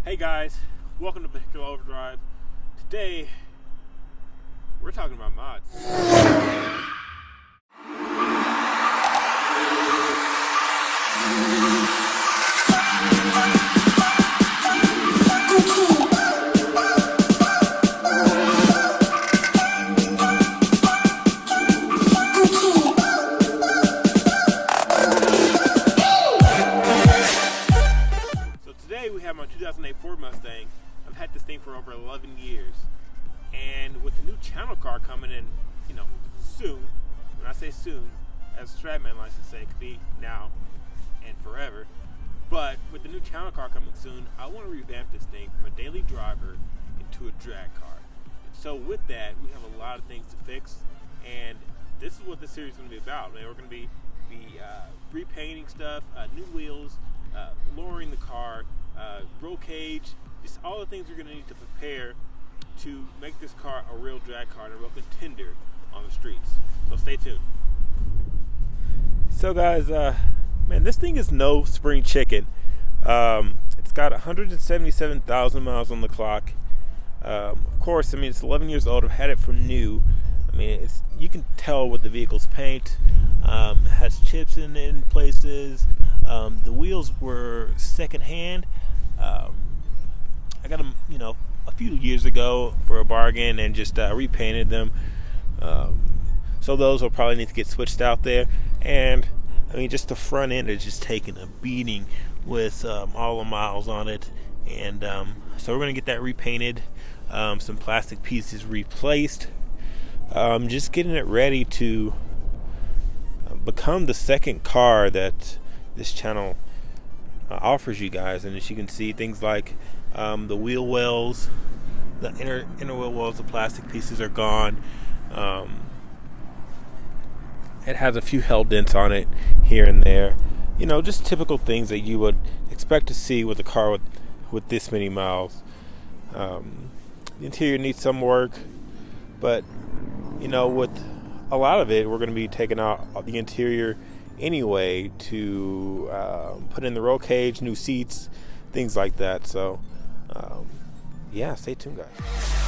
Hey guys, welcome to Vehicular Overdrive. Today, we're talking about mods. So today we have my 2008 Ford Mustang. I've had this thing for over 11 years. And with the new channel car coming in, soon, when I say soon, as Stratman likes to say, it could be now and forever. But with the new channel car coming soon, I want to revamp this thing from a daily driver into a drag car. And so with that, we have a lot of things to fix, and this is what this series is going to be about. We're going to be repainting stuff, new wheels, lowering the car, roll cage, just all the things we're going to need to prepare to make this car a real drag car and a real contender on the streets. So stay tuned. So guys, man, this thing is no spring chicken. It's got 177,000 miles on the clock. Of course, it's 11 years old. I've had it from new. You can tell with the vehicle's paint. It has chips in places. The wheels were secondhand. I got them, a few years ago for a bargain and just repainted them. So those will probably need to get switched out there. And just the front end is just taking a beating with all the miles on it. And so we're going to get that repainted, some plastic pieces replaced. Just getting it ready to become the second car that this channel offers you guys. And as you can see, things like the wheel wells, the inner wheel wells, the plastic pieces are gone. It has a few hell dents on it here and there. Just typical things that you would expect to see with a car with this many miles. The interior needs some work, but with a lot of it, we're going to be taking out the interior anyway to put in the roll cage, new seats, things like that. So, yeah, stay tuned, guys.